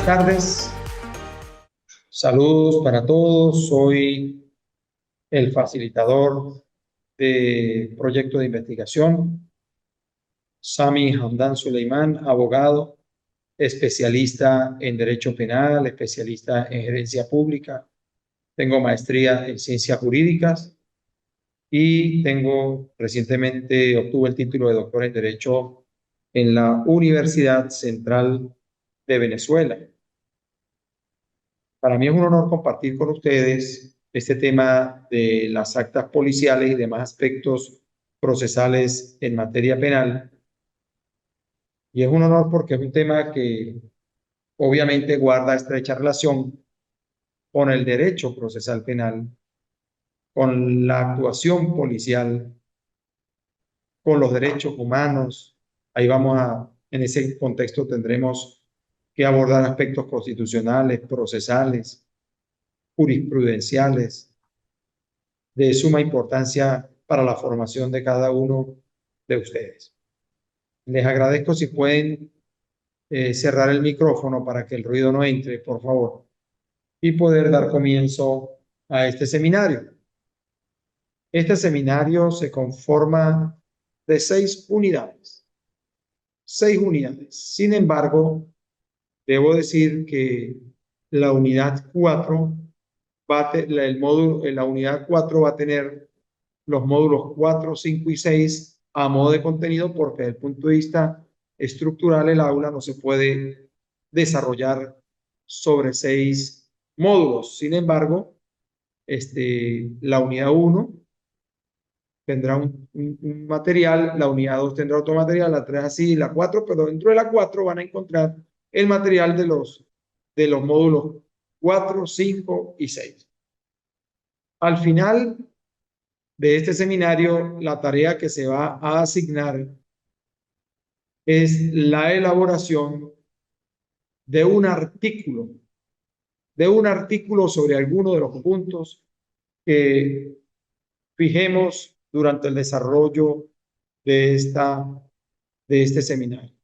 Buenas tardes, saludos para todos. Soy el facilitador de proyecto de investigación, Sami Hamdan Suleiman, abogado, especialista en Derecho Penal, especialista en Gerencia Pública. Tengo maestría en Ciencias Jurídicas y recientemente obtuve el título de doctor en Derecho en la Universidad Central de Venezuela. Para mí es un honor compartir con ustedes este tema de las actas policiales y demás aspectos procesales en materia penal. Y es un honor porque es un tema que obviamente guarda estrecha relación con el derecho procesal penal, con la actuación policial, con los derechos humanos. En ese contexto tendremos que abordar aspectos constitucionales, procesales, jurisprudenciales, de suma importancia para la formación de cada uno de ustedes. Les agradezco si pueden cerrar el micrófono para que el ruido no entre, por favor, y poder dar comienzo a este seminario. Este seminario se conforma de 6 unidades. 6 unidades. Sin embargo, debo decir que la unidad 4 la unidad 4 va a tener los módulos 4, 5 y 6 a modo de contenido, porque desde el punto de vista estructural el aula no se puede desarrollar sobre 6 módulos. Sin embargo, la unidad 1 tendrá un material, la unidad 2 tendrá otro material, la 3 así, la 4, pero dentro de la 4 van a encontrar el material de los módulos 4, 5 y 6. Al final de este seminario, la tarea que se va a asignar es la elaboración de un artículo, sobre alguno de los puntos que fijemos durante el desarrollo de este seminario.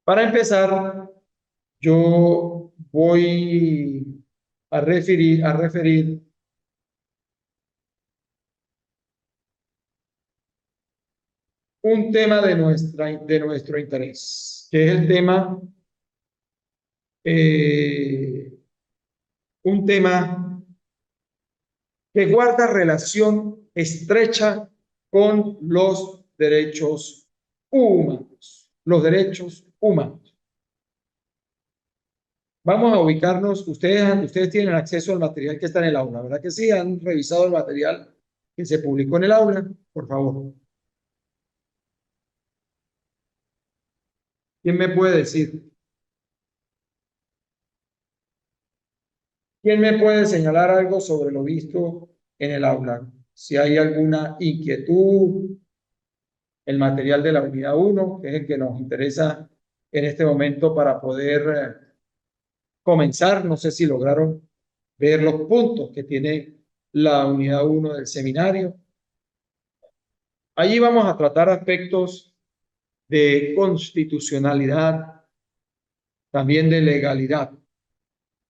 Para empezar, yo voy a referir un tema de nuestro interés, que es un tema que guarda relación estrecha con los derechos humanos. Los derechos humanos. Vamos a ubicarnos. Ustedes tienen acceso al material que está en el aula, ¿verdad que sí? ¿Han revisado el material que se publicó en el aula? Por favor. ¿Quién me puede decir? ¿Quién me puede señalar algo sobre lo visto en el aula? Si hay alguna inquietud, el material de la unidad 1, que es el que nos interesa en este momento para poder comenzar. No sé si lograron ver los puntos que tiene la unidad 1 del seminario. Allí vamos a tratar aspectos de constitucionalidad, también de legalidad.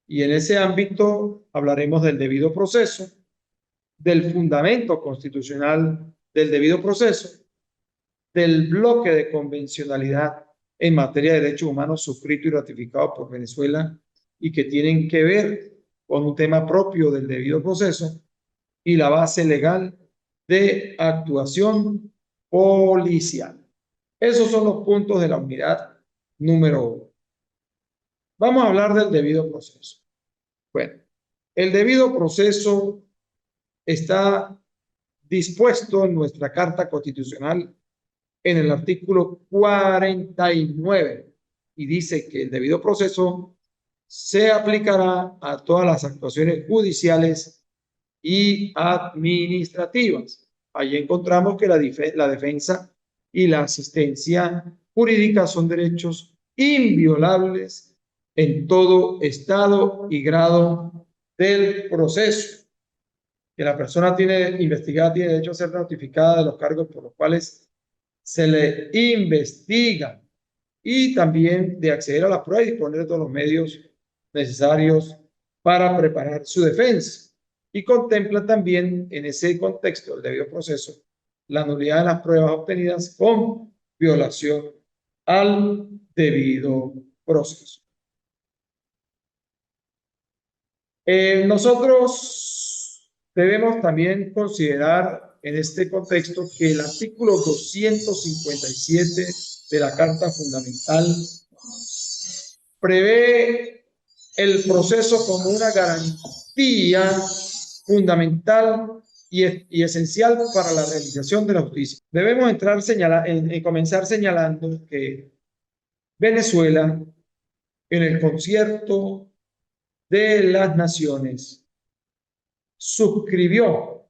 Y en ese ámbito hablaremos del debido proceso, del fundamento constitucional del debido proceso, del bloque de convencionalidad en materia de derechos humanos suscrito y ratificado por Venezuela y que tienen que ver con un tema propio del debido proceso, y la base legal de actuación policial. Esos son los puntos de la unidad número 1. Vamos a hablar del debido proceso. Bueno, el debido proceso está dispuesto en nuestra Carta Constitucional en el artículo 49 y dice que el debido proceso se aplicará a todas las actuaciones judiciales y administrativas. Allí encontramos que la defensa y la asistencia jurídica son derechos inviolables en todo estado y grado del proceso. Que la persona investigada tiene derecho a ser notificada de los cargos por los cuales se le investiga. y también de acceder a la prueba y disponer de todos los medios necesarios para preparar su defensa. Y contempla también en ese contexto del debido proceso la nulidad de las pruebas obtenidas con violación al debido proceso. Nosotros debemos también considerar en este contexto que el artículo 257 de la Carta Fundamental prevé el proceso como una garantía fundamental y esencial para la realización de la justicia. Debemos comenzar señalando que Venezuela, en el concierto de las naciones, suscribió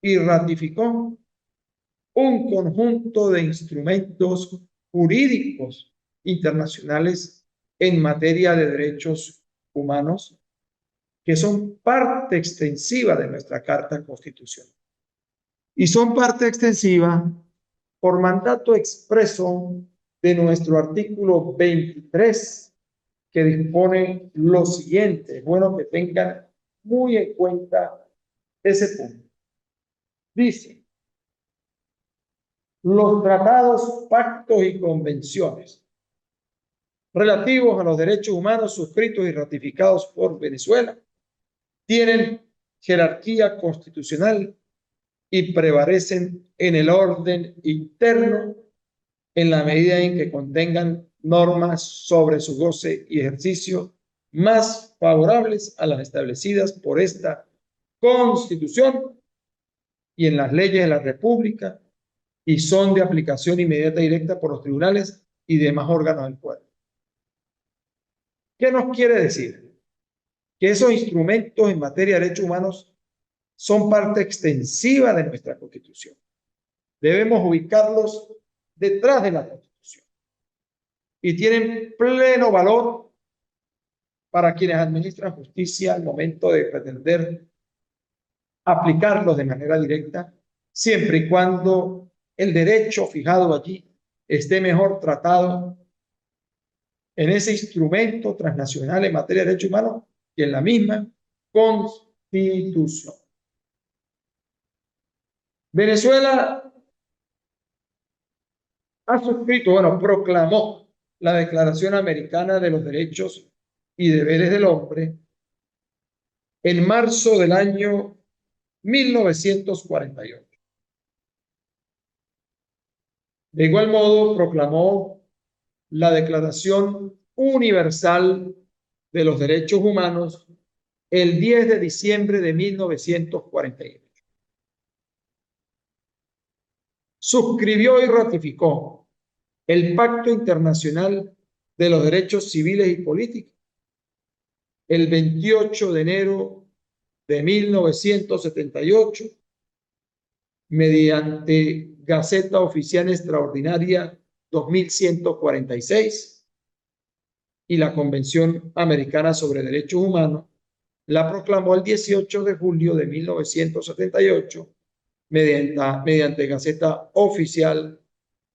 y ratificó un conjunto de instrumentos jurídicos internacionales en materia de derechos humanos que son parte extensiva de nuestra Carta Constitucional. Y son parte extensiva por mandato expreso de nuestro artículo 23, que dispone lo siguiente. Es bueno que tengan muy en cuenta ese punto. Dice: los tratados, pactos y convenciones relativos a los derechos humanos suscritos y ratificados por Venezuela tienen jerarquía constitucional y prevalecen en el orden interno en la medida en que contengan normas sobre su goce y ejercicio más favorables a las establecidas por esta Constitución y en las leyes de la República, y son de aplicación inmediata y directa por los tribunales y demás órganos del pueblo. ¿Qué nos quiere decir? Que esos instrumentos en materia de derechos humanos son parte extensiva de nuestra Constitución. Debemos ubicarlos detrás de la Constitución y tienen pleno valor para quienes administran justicia al momento de pretender aplicarlos de manera directa, siempre y cuando el derecho fijado allí esté mejor tratado en ese instrumento transnacional en materia de derechos humanos que en la misma Constitución. Venezuela ha suscrito, proclamó la Declaración Americana de los Derechos y Deberes del Hombre en marzo del año 1948. De igual modo, proclamó la Declaración Universal de los Derechos Humanos el 10 de diciembre de 1948. Suscribió y ratificó el Pacto Internacional de los Derechos Civiles y Políticos el 28 de enero de 1978 mediante Gaceta Oficial Extraordinaria 2146 y la Convención Americana sobre Derechos Humanos la proclamó el 18 de julio de 1978 mediante Gaceta Oficial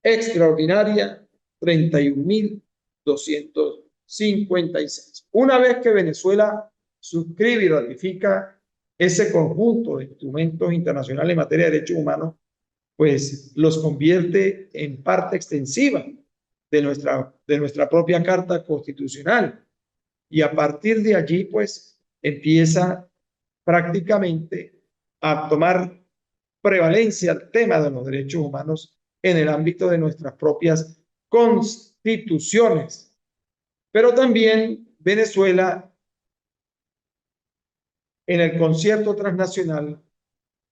Extraordinaria 31.256. Una vez que Venezuela suscribe y ratifica ese conjunto de instrumentos internacionales en materia de derechos humanos, pues los convierte en parte extensiva de nuestra propia Carta Constitucional. Y a partir de allí, pues, empieza prácticamente a tomar prevalencia el tema de los derechos humanos en el ámbito de nuestras propias constituciones. Pero también Venezuela, en el concierto transnacional,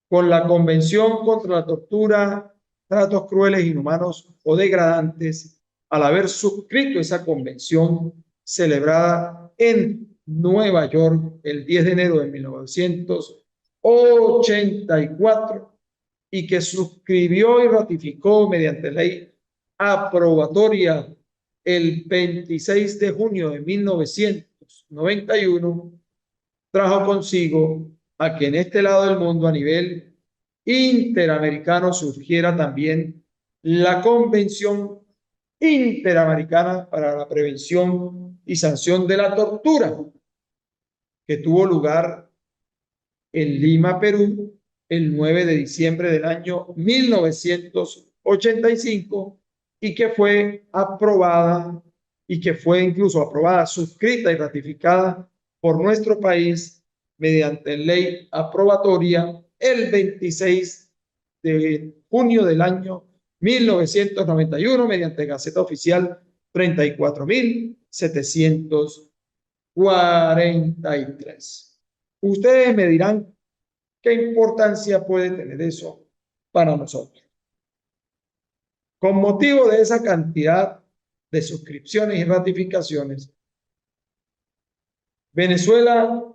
con la Convención contra la Tortura, Tratos Crueles, Inhumanos o Degradantes, al haber suscrito esa convención celebrada en Nueva York el 10 de enero de 1984 y que suscribió y ratificó mediante ley aprobatoria el 26 de junio de 1991, trajo consigo a que en este lado del mundo, a nivel interamericano, surgiera también la Convención Interamericana para la Prevención y Sanción de la Tortura, que tuvo lugar en Lima, Perú, el 9 de diciembre del año 1985 y que fue aprobada y que fue incluso aprobada, suscrita y ratificada por nuestro país mediante ley aprobatoria el 26 de junio del año 1991 mediante Gaceta Oficial 34.743. Ustedes me dirán qué importancia puede tener eso para nosotros. Con motivo de esa cantidad de suscripciones y ratificaciones, Venezuela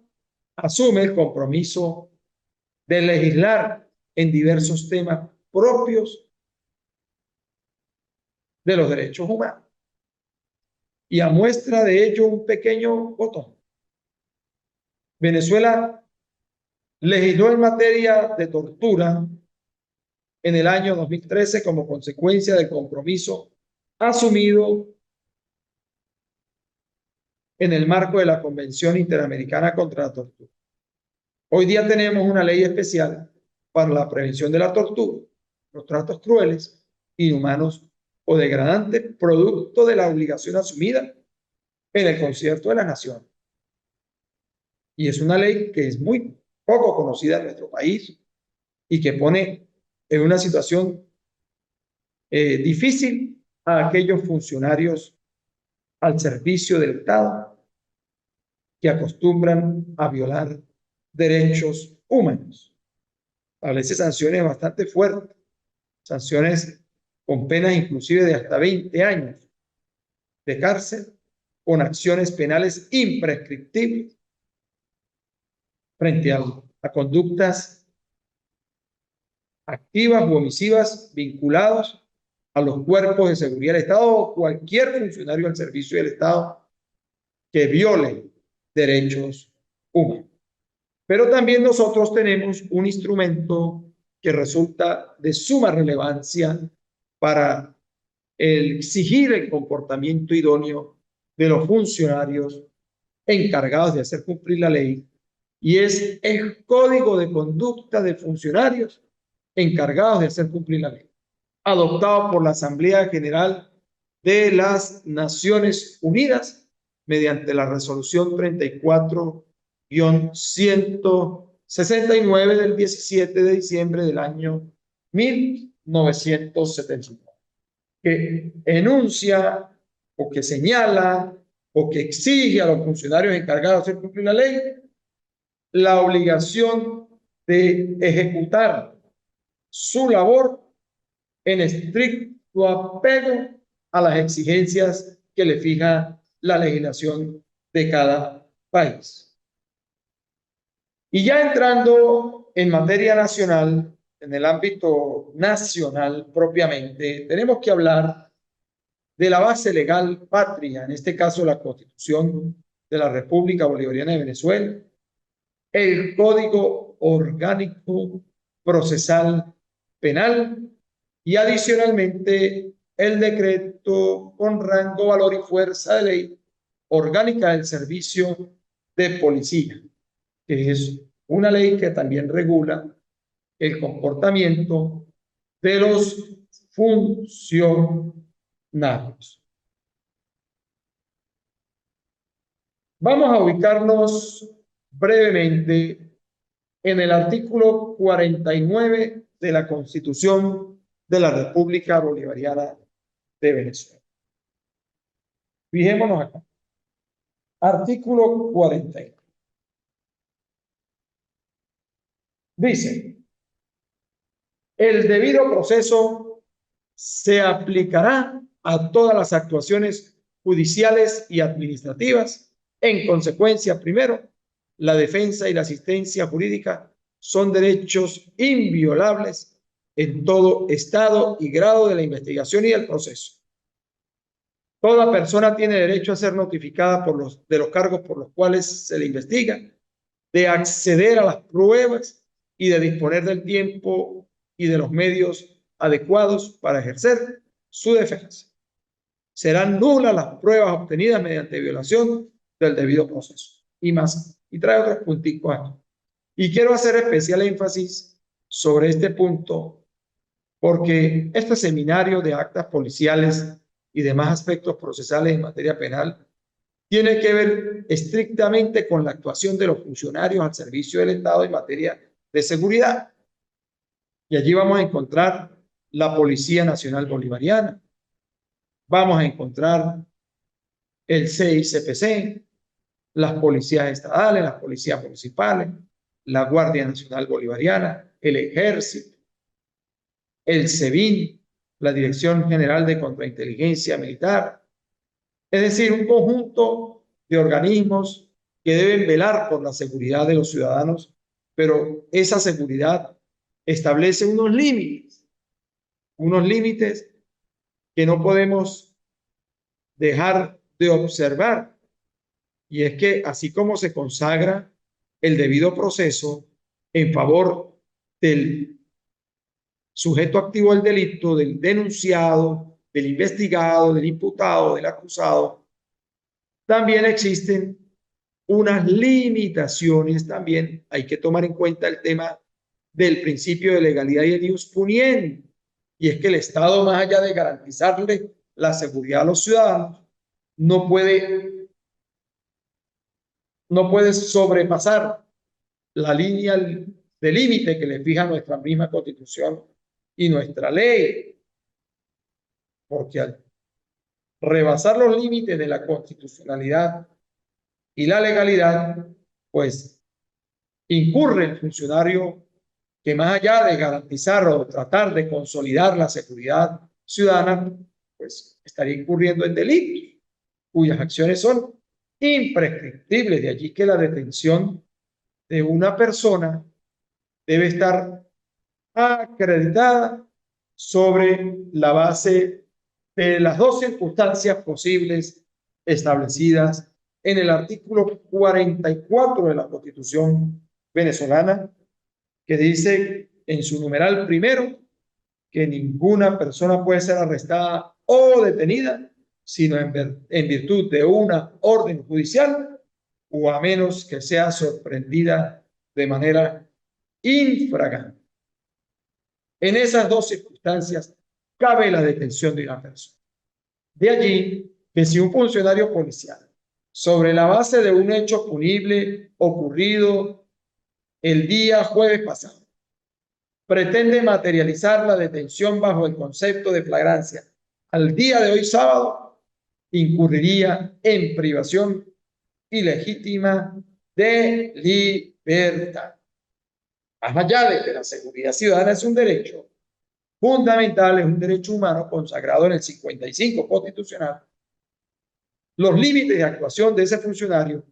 asume el compromiso de legislar en diversos temas propios de los derechos humanos. Y a muestra de ello un pequeño botón. Venezuela legisló en materia de tortura en el año 2013 como consecuencia del compromiso asumido en el marco de la Convención Interamericana contra la Tortura. Hoy día tenemos una ley especial para la prevención de la tortura, los tratos crueles, inhumanos o degradantes, producto de la obligación asumida en el Concierto de las Naciones. Y es una ley que es muy poco conocida en nuestro país y que pone en una situación difícil a aquellos funcionarios al servicio del Estado que acostumbran a violar derechos humanos. Establece sanciones bastante fuertes, sanciones con penas inclusive de hasta 20 años de cárcel, con acciones penales imprescriptibles frente a conductas activas u omisivas vinculadas a los cuerpos de seguridad del Estado o cualquier funcionario al servicio del Estado que viole derechos humanos. Pero también nosotros tenemos un instrumento que resulta de suma relevancia para exigir el comportamiento idóneo de los funcionarios encargados de hacer cumplir la ley, y es el Código de Conducta de Funcionarios encargados de hacer cumplir la ley, adoptado por la Asamblea General de las Naciones Unidas mediante la resolución 34-169 del 17 de diciembre del año 1979, que enuncia o que señala o que exige a los funcionarios encargados de hacer cumplir la ley la obligación de ejecutar su labor en estricto apego a las exigencias que le fija la legislación de cada país. Y ya entrando en materia nacional, en el ámbito nacional propiamente, tenemos que hablar de la base legal patria, en este caso la Constitución de la República Bolivariana de Venezuela, el Código Orgánico Procesal Penal y adicionalmente el decreto con rango, valor y fuerza de ley orgánica del servicio de policía, que es una ley que también regula el comportamiento de los funcionarios. Vamos a ubicarnos brevemente en el artículo 49 de la Constitución de la República Bolivariana de Venezuela. Fijémonos acá. Artículo 49. Dice: el debido proceso se aplicará a todas las actuaciones judiciales y administrativas. En consecuencia, primero, la defensa y la asistencia jurídica son derechos inviolables en todo estado y grado de la investigación y del proceso. Toda persona tiene derecho a ser notificada de los cargos por los cuales se le investiga, de acceder a las pruebas y de disponer del tiempo y de los medios adecuados para ejercer su defensa. serán nulas las pruebas obtenidas mediante violación del debido proceso. Y más, y trae otros punticos aquí. Y quiero hacer especial énfasis sobre este punto porque este seminario de actas policiales y demás aspectos procesales en materia penal tiene que ver estrictamente con la actuación de los funcionarios al servicio del Estado en materia de seguridad. Y allí vamos a encontrar la Policía Nacional Bolivariana, vamos a encontrar el CICPC, las policías estatales, las policías municipales, la Guardia Nacional Bolivariana, el Ejército, el SEBIN, la Dirección General de Contrainteligencia Militar, es decir, un conjunto de organismos que deben velar por la seguridad de los ciudadanos, pero esa seguridad establece unos límites que no podemos dejar de observar. Y es que así como se consagra el debido proceso en favor del sujeto activo del delito, del denunciado, del investigado, del imputado, del acusado, también existen unas limitaciones, también hay que tomar en cuenta el tema del principio de legalidad y el ius puniendi, y es que el Estado, más allá de garantizarle la seguridad a los ciudadanos, no puede sobrepasar la línea de límite que le fija nuestra misma Constitución y nuestra ley, porque al rebasar los límites de la constitucionalidad y la legalidad, pues incurre el funcionario que más allá de garantizar o tratar de consolidar la seguridad ciudadana, pues estaría incurriendo en delitos cuyas acciones son imprescriptibles. De allí que la detención de una persona debe estar acreditada sobre la base de las dos circunstancias posibles establecidas en el artículo 44 de la Constitución venezolana, que dice en su numeral primero que ninguna persona puede ser arrestada o detenida sino en virtud de una orden judicial o a menos que sea sorprendida de manera infragante. En esas dos circunstancias cabe la detención de una persona. De allí que si un funcionario policial, sobre la base de un hecho punible ocurrido el día jueves pasado, pretende materializar la detención bajo el concepto de flagrancia al día de hoy sábado, incurriría en privación ilegítima de libertad. Más allá de que la seguridad ciudadana es un derecho fundamental, es un derecho humano consagrado en el 55 constitucional, los límites de actuación de ese funcionario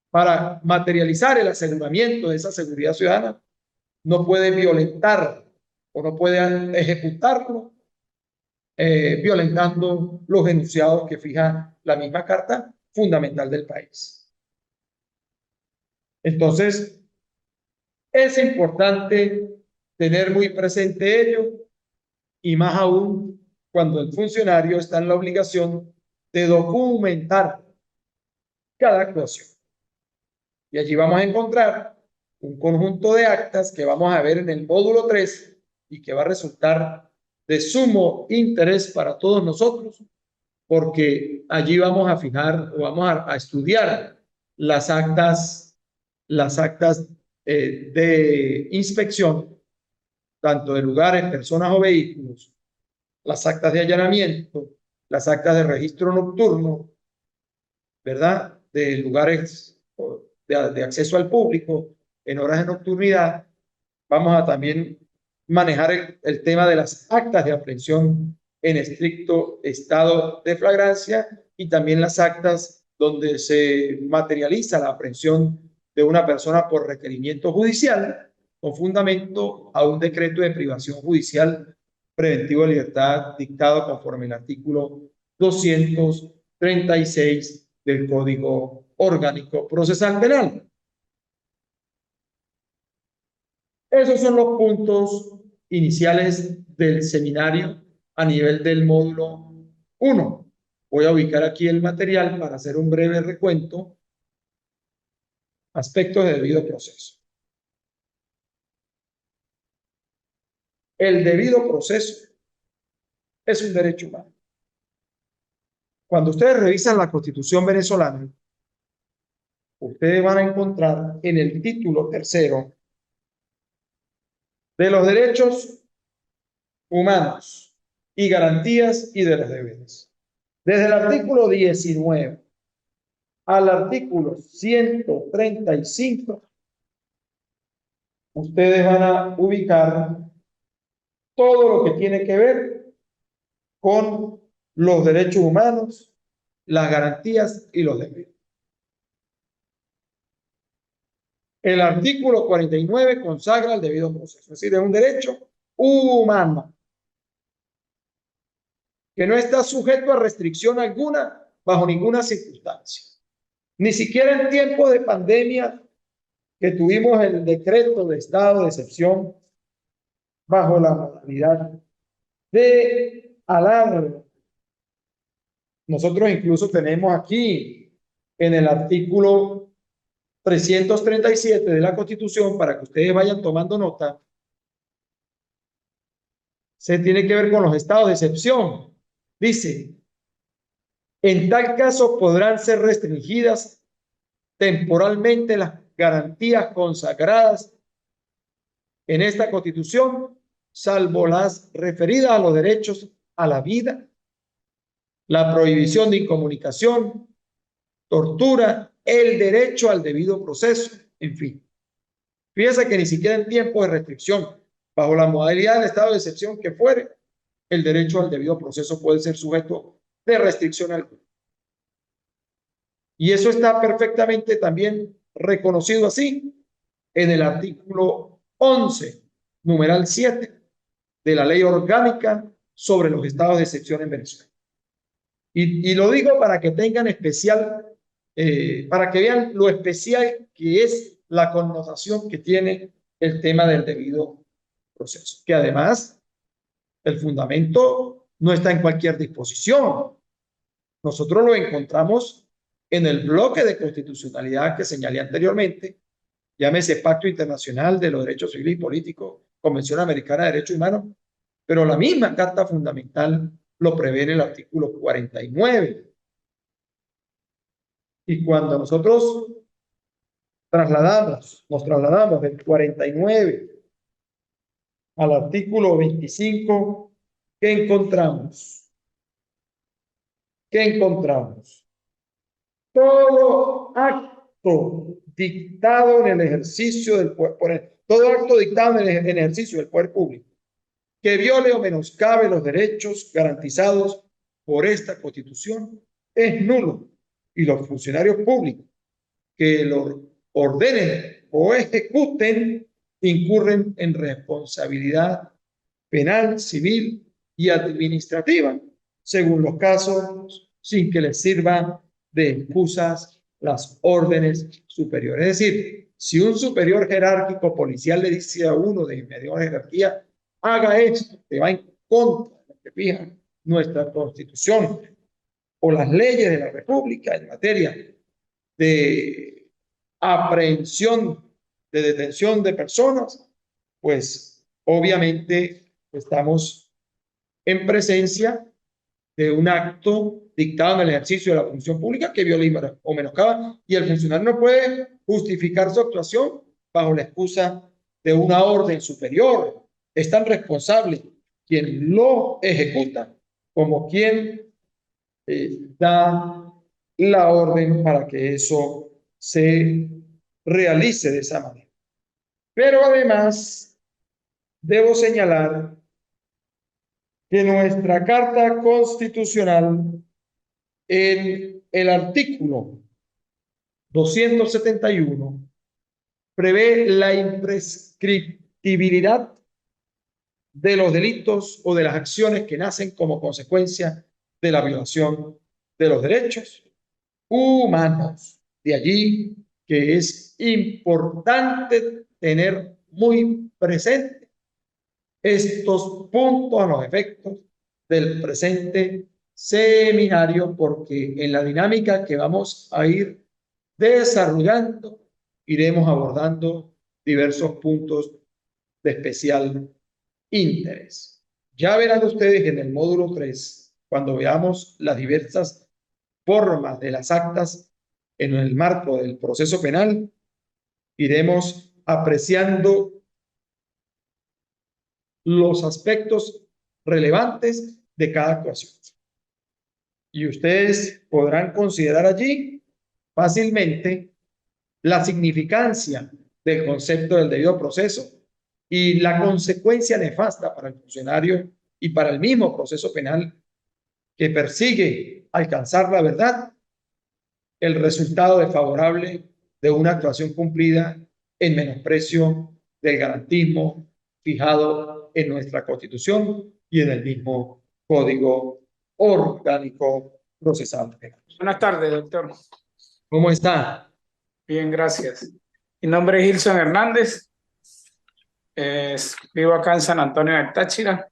para materializar el aseguramiento de esa seguridad ciudadana no puede violentar o no puede ejecutarlo violentando los enunciados que fija la misma Carta Fundamental del país. Entonces, es importante tener muy presente ello y más aún cuando el funcionario está en la obligación de documentar cada actuación. Y allí vamos a encontrar un conjunto de actas que vamos a ver en el módulo 3 y que va a resultar de sumo interés para todos nosotros, porque allí vamos a fijar o vamos a estudiar las actas de inspección, tanto de lugares, personas o vehículos, las actas de allanamiento, las actas de registro nocturno, ¿verdad? De lugares de acceso al público en horas de nocturnidad. Vamos a también manejar el tema de las actas de aprehensión en estricto estado de flagrancia y también las actas donde se materializa la aprehensión de una persona por requerimiento judicial con fundamento a un decreto de privación judicial preventivo de libertad dictado conforme al artículo 236 del Código Orgánico Procesal Penal. Esos son los puntos iniciales del seminario a nivel del módulo 1. Voy a ubicar aquí el material para hacer un breve recuento. Aspectos de debido proceso. El debido proceso es un derecho humano. Cuando ustedes revisan la Constitución venezolana, ustedes van a encontrar en el título tercero de los derechos humanos y garantías y de los deberes. Desde el artículo 19 al artículo 135, ustedes van a ubicar todo lo que tiene que ver con los derechos humanos, las garantías y los deberes. El artículo 49 consagra el debido proceso, es decir, es un derecho humano que no está sujeto a restricción alguna bajo ninguna circunstancia. Ni siquiera en tiempos de pandemia que tuvimos el decreto de estado de excepción bajo la modalidad de alarma. Nosotros incluso tenemos aquí en el artículo 337 de la Constitución, para que ustedes vayan tomando nota, se tiene que ver con los estados de excepción. Dice, en tal caso podrán ser restringidas temporalmente las garantías consagradas en esta Constitución, salvo las referidas a los derechos a la vida, la prohibición de incomunicación, tortura, el derecho al debido proceso, en fin. Fíjense que ni siquiera en tiempo de restricción, bajo la modalidad del estado de excepción que fuere, el derecho al debido proceso puede ser sujeto de restricción alguna. Y eso está perfectamente también reconocido así en el artículo 11, numeral 7, de la Ley Orgánica sobre los estados de excepción en Venezuela. Y lo digo para que tengan especial, para que vean lo especial que es la connotación que tiene el tema del debido proceso. Que además, el fundamento no está en cualquier disposición. Nosotros lo encontramos en el bloque de constitucionalidad que señalé anteriormente, llámese Pacto Internacional de los Derechos Civiles y Políticos, Convención Americana de Derechos Humanos, pero la misma Carta Fundamental lo prevé en el artículo 49. Y cuando nosotros nos trasladamos del 49 al artículo 25, ¿qué encontramos? ¿Qué encontramos? Todo acto dictado en el ejercicio del poder, todo acto dictado en el ejercicio del poder público que viole o menoscabe los derechos garantizados por esta Constitución es nulo, y los funcionarios públicos que lo ordenen o ejecuten incurren en responsabilidad penal, civil y administrativa, según los casos, sin que les sirvan de excusas las órdenes superiores. Es decir, si un superior jerárquico policial le dice a uno de mayor jerarquía, haga esto, que va en contra de lo que fija nuestra Constitución o las leyes de la República en materia de aprehensión, de detención de personas, pues obviamente estamos en presencia de un acto dictado en el ejercicio de la función pública que viola o menoscaba, y el funcionario no puede justificar su actuación bajo la excusa de una orden superior. Es tan responsable quien lo ejecuta como quien da la orden para que eso se realice de esa manera. Pero además, debo señalar que nuestra Carta Constitucional, en el artículo 271, prevé la imprescriptibilidad de los delitos o de las acciones que nacen como consecuencia de la violación de los derechos humanos. De allí que es importante tener muy presente estos puntos a los efectos del presente seminario porque en la dinámica que vamos a ir desarrollando, iremos abordando diversos puntos de especial interés. Ya verán ustedes en el módulo 3, cuando veamos las diversas formas de las actas en el marco del proceso penal, iremos apreciando los aspectos relevantes de cada actuación. Y ustedes podrán considerar allí fácilmente la significancia del concepto del debido proceso y la consecuencia nefasta para el funcionario y para el mismo proceso penal que persigue alcanzar la verdad, el resultado desfavorable de una actuación cumplida en menosprecio del garantismo fijado en nuestra Constitución y en el mismo Código Orgánico Procesal Penal. Buenas tardes, doctor. ¿Cómo está? Bien, gracias. Mi nombre es Gilson Hernández. Vivo acá en San Antonio del Táchira.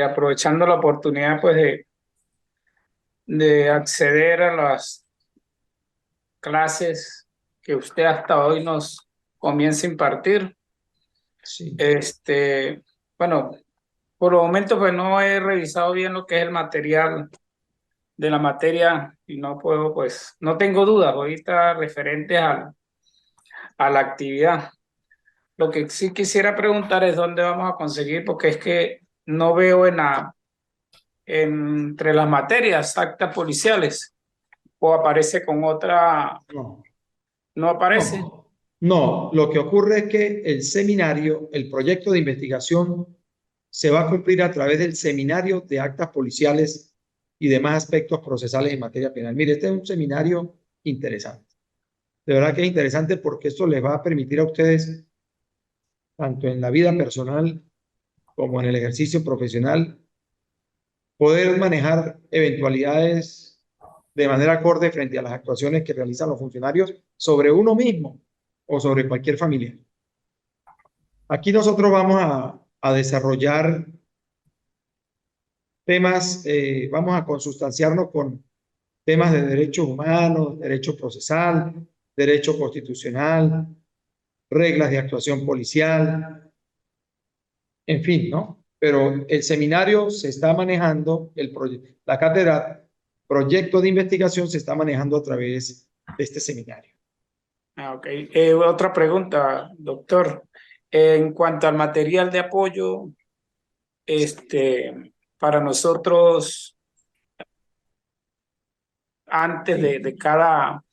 Aprovechando la oportunidad pues de acceder a las clases que usted hasta hoy nos comienza a impartir. Sí. Bueno, por el momento pues no he revisado bien lo que es el material de la materia y no puedo pues, no tengo dudas ahorita referentes a la actividad. Lo que sí quisiera preguntar es dónde vamos a conseguir, porque es que no veo entre las materias actas policiales o aparece con otra, No. no aparece. No, lo que ocurre es que el seminario, el proyecto de investigación, se va a cumplir a través del seminario de actas policiales y demás aspectos procesales en materia penal. Mire, este es un seminario interesante. De verdad que es interesante porque esto les va a permitir a ustedes, tanto en la vida personal como en el ejercicio profesional, poder manejar eventualidades de manera acorde frente a las actuaciones que realizan los funcionarios sobre uno mismo o sobre cualquier familia. Aquí nosotros vamos a desarrollar temas, vamos a consustanciarnos con temas de derechos humanos, derecho procesal, derecho constitucional, reglas de actuación policial, en fin, ¿no? Pero el seminario se está manejando, la cátedra, proyecto de investigación se está manejando a través de este seminario. Ok. Otra pregunta, doctor. En cuanto al material de apoyo, para nosotros, antes de cada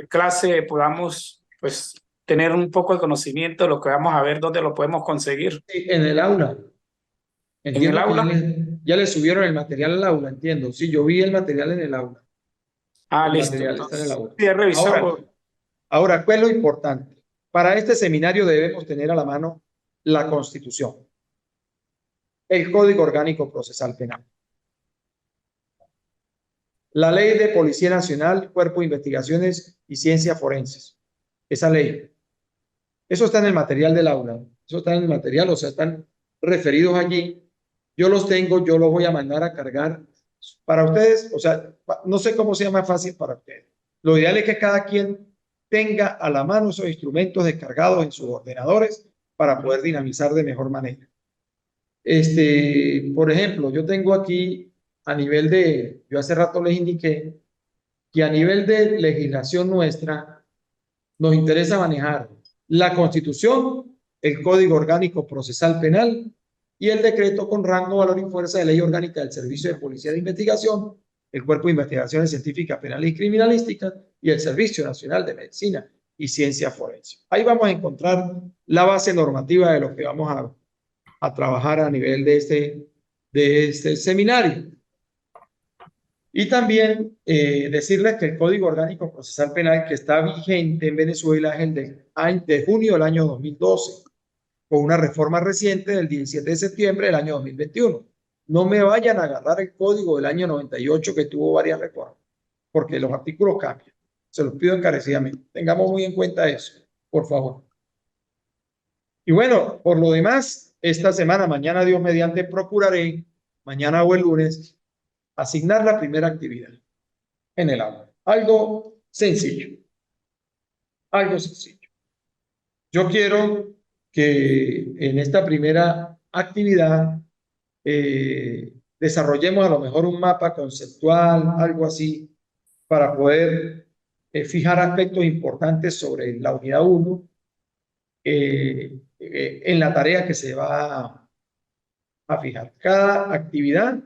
clase, podamos pues tener un poco de conocimiento de lo que vamos a ver, dónde lo podemos conseguir. Sí, en el aula. ¿En el Entiendo que aula? ya le subieron el material al aula, entiendo. Sí, yo vi el material en el aula. Ah, El listo. material está en el Entonces, aula. sí, he revisado. Ahora, ¿cuál es lo importante? Para este seminario debemos tener a la mano la Constitución, el Código Orgánico Procesal Penal, la Ley de Policía Nacional, Cuerpo de Investigaciones y Ciencias Forenses. Esa ley. Eso está en el material del aula. Eso está en el material, o sea, están referidos allí. Yo los tengo, yo los voy a mandar a cargar para ustedes. O sea, no sé cómo sea más fácil para ustedes. Lo ideal es que cada quien tenga a la mano esos instrumentos descargados en sus ordenadores para poder dinamizar de mejor manera. Por ejemplo, yo tengo aquí a nivel yo hace rato les indiqué que a nivel de legislación nuestra nos interesa manejar la Constitución, el Código Orgánico Procesal Penal y el decreto con rango, valor y fuerza de ley orgánica del Servicio de Policía de Investigación, el Cuerpo de Investigaciones Científicas, Penales y Criminalísticas y el Servicio Nacional de Medicina y Ciencia Forense. Ahí vamos a encontrar la base normativa de lo que vamos a trabajar a nivel de este seminario. Y también decirles que el Código Orgánico Procesal Penal que está vigente en Venezuela es el de junio del año 2012, con una reforma reciente del 17 de septiembre del año 2021. No me vayan a agarrar el código del año 98 que tuvo varias reformas, porque los artículos cambian. Se los pido encarecidamente. Tengamos muy en cuenta eso, por favor. Y bueno, por lo demás, esta semana, mañana Dios mediante, procuraré, mañana o el lunes, asignar la primera actividad en el aula. Algo sencillo. Algo sencillo. Yo quiero que en esta primera actividad desarrollemos a lo mejor un mapa conceptual, algo así, para poder fijar aspectos importantes sobre la unidad 1 en la tarea que se va a fijar. Cada actividad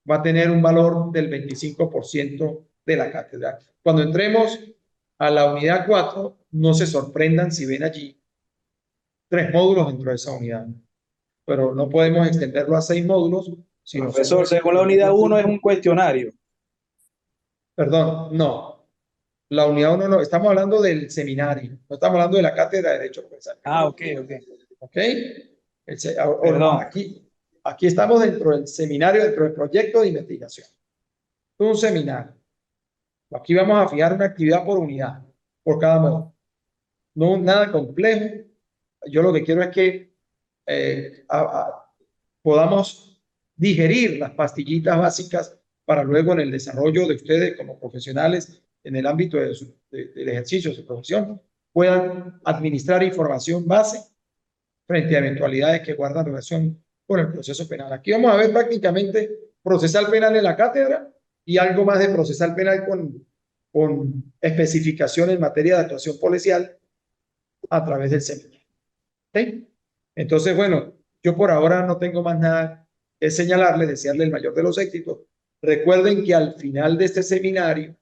va a tener un valor del 25% de la cátedra. Cuando entremos a la unidad 4, no se sorprendan si ven allí 3 módulos dentro de esa unidad. Pero no podemos extenderlo a 6 módulos. Sino Profesor, según la unidad 1 es un cuestionario. Perdón, no. La unidad 1 no. Estamos hablando del seminario. No estamos hablando de la cátedra de Derecho Procesal. Ok. ¿Ok? Perdón. Aquí estamos dentro del seminario, dentro del proyecto de investigación. Un seminario. Aquí vamos a fijar una actividad por unidad, por cada módulo. No nada complejo. Yo lo que quiero es que podamos digerir las pastillitas básicas para luego en el desarrollo de ustedes como profesionales en el ámbito del ejercicio de su profesión puedan administrar información base frente a eventualidades que guardan relación con el proceso penal. Aquí vamos a ver prácticamente procesal penal en la cátedra y algo más de procesal penal con especificación en materia de actuación policial a través del seminario. ¿Sí? Entonces, bueno, yo por ahora no tengo más nada que señalarles, desearle el mayor de los éxitos. Recuerden que al final de este seminario,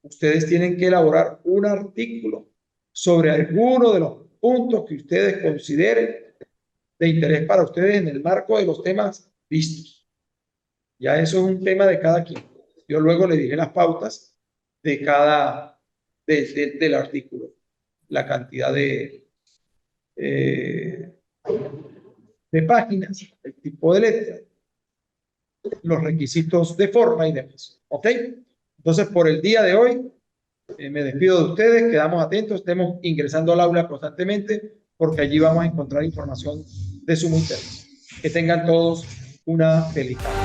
ustedes tienen que elaborar un artículo sobre alguno de los puntos que ustedes consideren de interés para ustedes en el marco de los temas vistos. Ya eso es un tema de cada quien. Yo luego le diré las pautas de cada del artículo, la cantidad de páginas, el tipo de letra, los requisitos de forma y demás. ¿Ok? Entonces, por el día de hoy, me despido de ustedes, quedamos atentos, estemos ingresando al aula constantemente, porque allí vamos a encontrar información de sumo interés. Que tengan todos una feliz tarde.